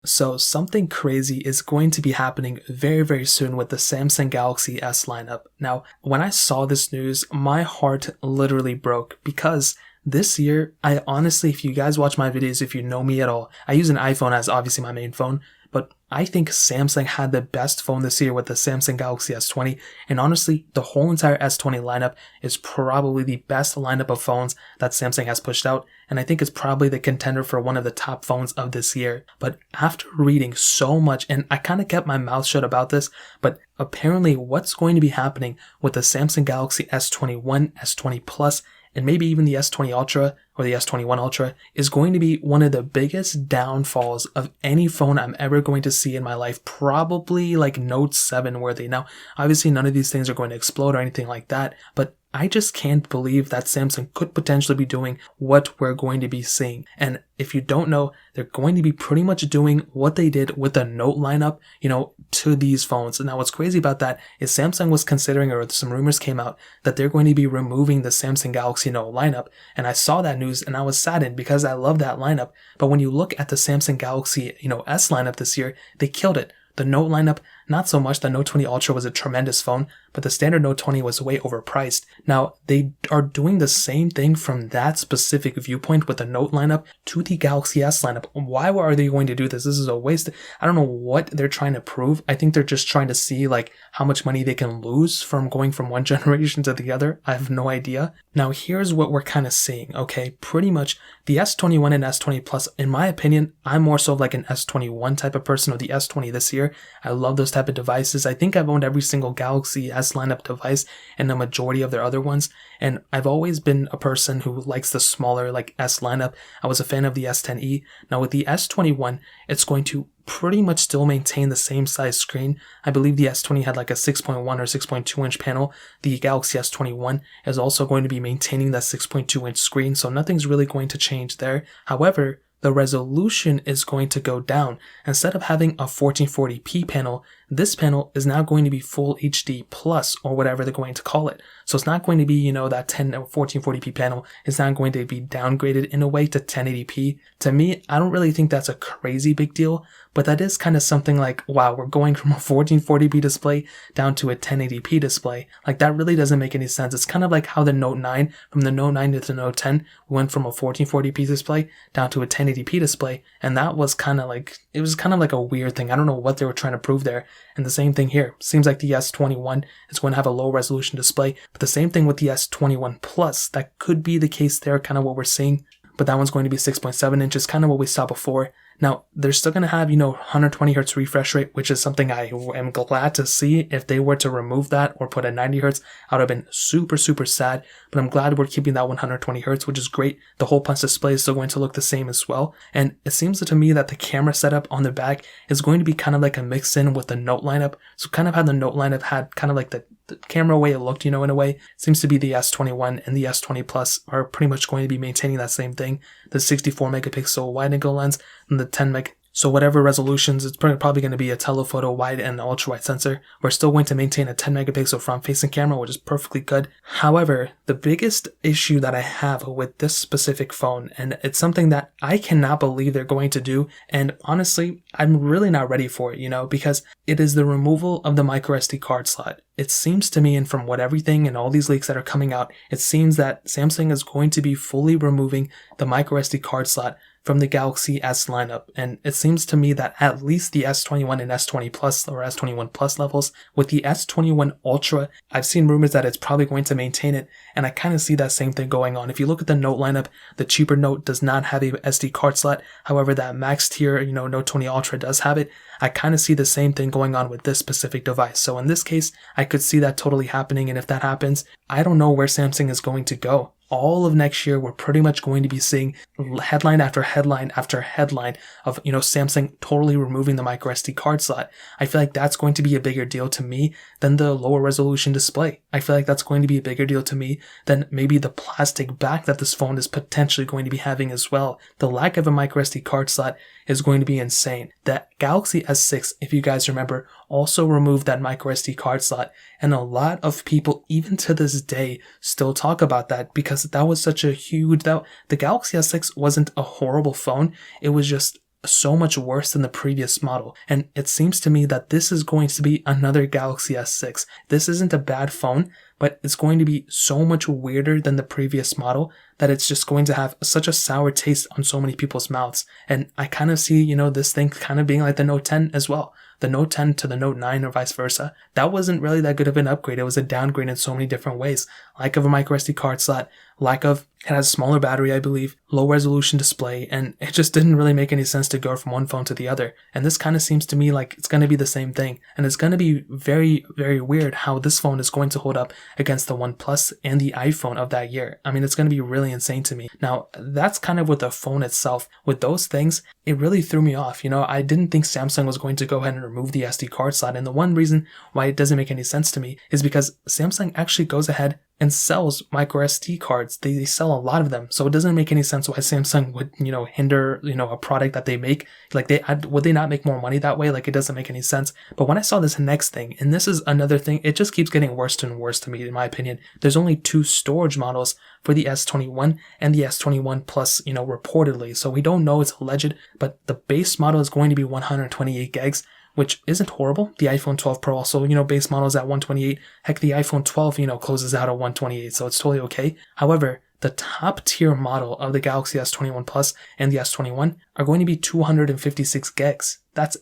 So something crazy is going to be happening very, very soon with the Samsung Galaxy S lineup. Now, when I saw this news, my heart literally broke because this year, I honestly, if you guys watch my videos, if you know me at all, I use an iPhone as obviously my main phone, but I think Samsung had the best phone this year with the Samsung Galaxy S20, and honestly, the whole entire S20 lineup is probably the best lineup of phones that Samsung has pushed out, and I think it's probably the contender for one of the top phones of this year. But after reading so much, and I kind of kept my mouth shut about this, but apparently what's going to be happening with the Samsung Galaxy S21, S20 Plus, and maybe even the S20 Ultra or the S21 Ultra is going to be one of the biggest downfalls of any phone I'm ever going to see in my life, probably like Note 7 worthy. Now, obviously none of these things are going to explode or anything like that, but I just can't believe that Samsung could potentially be doing what we're going to be seeing. And if you don't know, they're going to be pretty much doing what they did with the Note lineup, to these phones. Now, what's crazy about that is Samsung was considering, or some rumors came out, that they're going to be removing the Samsung Galaxy Note lineup. And I saw that news and I was saddened because I love that lineup. But when you look at the Samsung Galaxy, S lineup this year, they killed it. The Note lineup, not so much. The Note 20 Ultra was a tremendous phone, but the standard Note 20 was way overpriced. Now, they are doing the same thing from that specific viewpoint with the Note lineup to the Galaxy S lineup. Why are they going to do this? This is a waste. I don't know what they're trying to prove. I think they're just trying to see how much money they can lose from going from one generation to the other. I have no idea. Now, here's what we're kind of seeing, okay? Pretty much the S21 and S20 Plus, in my opinion, I'm more so like an S21 type of person, or the S20 this year. I love those type of devices. I think I've owned every single Galaxy S lineup device and the majority of their other ones. And I've always been a person who likes the smaller S lineup. I was a fan of the S10e. Now with the S21, it's going to pretty much still maintain the same size screen. I believe the S20 had a 6.1 or 6.2 inch panel. The Galaxy S21 is also going to be maintaining that 6.2 inch screen, so nothing's really going to change there. However, the resolution is going to go down. Instead of having a 1440p panel, this panel is now going to be full HD plus, or whatever they're going to call it. So it's not going to be, that 1440p panel is not going to be downgraded in a way to 1080p. To me, I don't really think that's a crazy big deal, but that is kind of something wow, we're going from a 1440p display down to a 1080p display. That really doesn't make any sense. It's kind of like how the Note 9, from the Note 9 to the Note 10, we went from a 1440p display down to a 1080p display, and that was kind of it was kind of like a weird thing. I don't know what they were trying to prove there. And the same thing here. Seems like the S21 is going to have a low resolution display, but the same thing with the S21 Plus. That could be the case there, kind of what we're seeing, but that one's going to be 6.7 inches, kind of what we saw before. Now, they're still going to have, 120 Hz refresh rate, which is something I am glad to see. If they were to remove that or put a 90 Hz, I would have been super, super sad. But I'm glad we're keeping that 120 Hz, which is great. The whole punch display is still going to look the same as well. And it seems to me that the camera setup on the back is going to be kind of like a mix in with the Note lineup. So kind of how the Note lineup had kind of the camera way it looked, in a way. It seems to be the S21 and the S20 Plus are pretty much going to be maintaining that same thing. The 64 megapixel wide angle lens and the 10 meg. So whatever resolutions, it's probably going to be a telephoto wide and ultra wide sensor. We're still going to maintain a 10 megapixel front facing camera, which is perfectly good. However, the biggest issue that I have with this specific phone, and it's something that I cannot believe they're going to do, and honestly, I'm really not ready for it, because it is the removal of the microSD card slot. It seems to me, and from everything and all these leaks that are coming out, it seems that Samsung is going to be fully removing the microSD card slot from the Galaxy S lineup, and it seems to me that at least the S21 and S20 Plus or S21 Plus levels, with the S21 Ultra, I've seen rumors that it's probably going to maintain it, and I kind of see that same thing going on. If you look at the Note lineup, the cheaper Note does not have a SD card slot. However, that max tier, Note 20 Ultra does have it. I kind of see the same thing going on with this specific device. So in this case, I could see that totally happening, and if that happens, I don't know where Samsung is going to go. All of next year, we're pretty much going to be seeing headline after headline after headline of, Samsung totally removing the microSD card slot. I feel like that's going to be a bigger deal to me than the lower resolution display. I feel like that's going to be a bigger deal to me than maybe the plastic back that this phone is potentially going to be having as well. The lack of a microSD card slot is going to be insane. The Galaxy S6, if you guys remember, also removed that microSD card slot, and a lot of people, even to this day, still talk about that because that was such a huge... The Galaxy S6 wasn't a horrible phone. It was just so much worse than the previous model. And it seems to me that this is going to be another Galaxy S6. This isn't a bad phone, but it's going to be so much weirder than the previous model that it's just going to have such a sour taste on so many people's mouths. And I kind of see, this thing kind of being like the Note 10 as well. The Note 10 to the Note 9 or vice versa. That wasn't really that good of an upgrade. It was a downgrade in so many different ways. Lack of a microSD card slot, it has a smaller battery, I believe, low resolution display, and it just didn't really make any sense to go from one phone to the other. And this kind of seems to me like it's going to be the same thing. And it's going to be very, very weird how this phone is going to hold up against the OnePlus and the iPhone of that year. I mean, it's going to be really insane to me. Now, that's kind of with the phone itself. With those things, it really threw me off. I didn't think Samsung was going to go ahead and remove the SD card slot. And the one reason why it doesn't make any sense to me is because Samsung actually goes ahead and sells microSD cards. They sell a lot of them. So it doesn't make any sense why Samsung would, hinder, a product that they make. Would they not make more money that way? It doesn't make any sense. But when I saw this next thing, and this is another thing, it just keeps getting worse and worse to me, in my opinion. There's only 2 storage models for the S21 and the S21 Plus, reportedly. So we don't know, it's alleged, but the base model is going to be 128 gigs. Which isn't horrible. The iPhone 12 Pro also, base model is at 128. Heck, the iPhone 12, closes out at 128, so it's totally okay. However, the top tier model of the Galaxy S21 Plus and the S21 are going to be 256 gigs. That's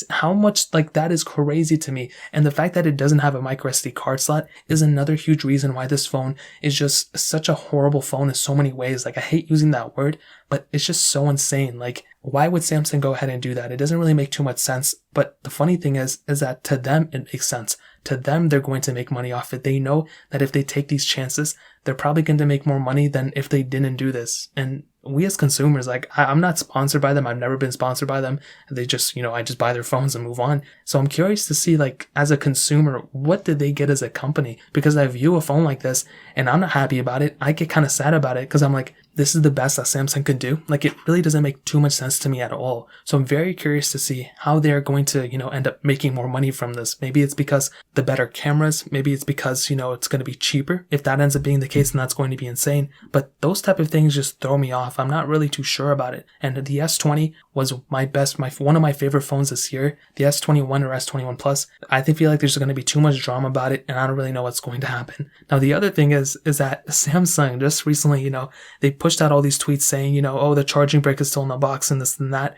how much, that is crazy to me. And the fact that it doesn't have a microSD card slot is another huge reason why this phone is just such a horrible phone in so many ways. I hate using that word, but it's just so insane. Why would Samsung go ahead and do that? It doesn't really make too much sense. But the funny thing is that to them, it makes sense. To them, they're going to make money off it. They know that if they take these chances, they're probably going to make more money than if they didn't do this. And we as consumers, I'm not sponsored by them. I've never been sponsored by them. They just, I just buy their phones and move on. So I'm curious to see, as a consumer, what did they get as a company? Because I view a phone like this and I'm not happy about it. I get kind of sad about it because I'm like, this is the best that Samsung could do. It really doesn't make too much sense to me at all. So I'm very curious to see how they're going to, end up making more money from this. Maybe it's because the better cameras. Maybe it's because, it's going to be cheaper. If that ends up being the case, then that's going to be insane. But those type of things just throw me off. I'm not really too sure about it. And the S20 was one of my favorite phones this year. The S21 or S21 Plus, I feel like there's going to be too much drama about it, and I don't really know what's going to happen. Now, the other thing is that Samsung just recently, they pushed out all these tweets saying, the charging brick is still in the box and this and that,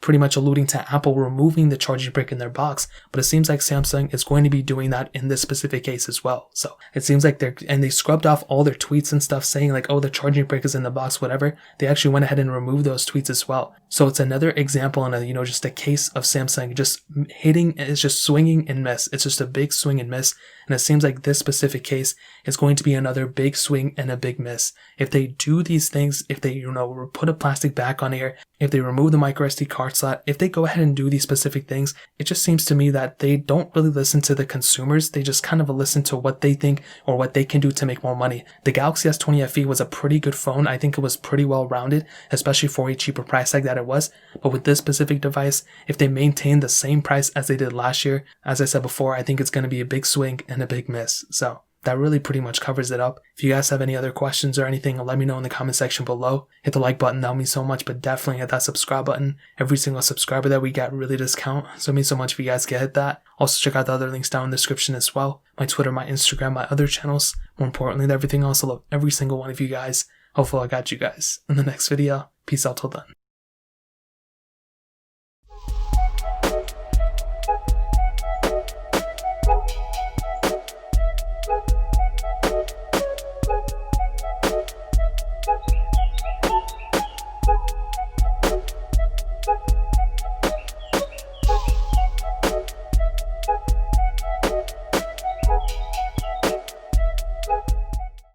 pretty much alluding to Apple removing the charging brick in their box. But it seems like Samsung is going to be doing that in this specific case as well. So it seems like they scrubbed off all their tweets and stuff saying the charging brick is in the box, whatever. They actually went ahead and removed those tweets as well. So it's another example and just a case of Samsung just it's just swinging and miss. It's just a big swing and miss. And it seems like this specific case is going to be another big swing and a big miss. If they do these things, if they, put a plastic back on here, if they remove the microSD card slot, if they go ahead and do these specific things, it just seems to me that they don't really listen to the consumers. They just kind of listen to what they think or what they can do to make more money. The Galaxy S20 FE was a pretty good phone. I think it was pretty well rounded, especially for a cheaper price tag that it was. But with this specific device, if they maintain the same price as they did last year, as I said before, I think it's going to be a big swing and a big miss. So that really pretty much covers it up. If you guys have any other questions or anything, let me know in the comment section below. Hit the like button, that would mean so much, but definitely hit that subscribe button. Every single subscriber that we get really does count, so it means so much if you guys can hit that. Also check out the other links down in the description as well. My Twitter, my Instagram, my other channels. More importantly than everything else, I love every single one of you guys. Hopefully I got you guys in the next video. Peace out till then.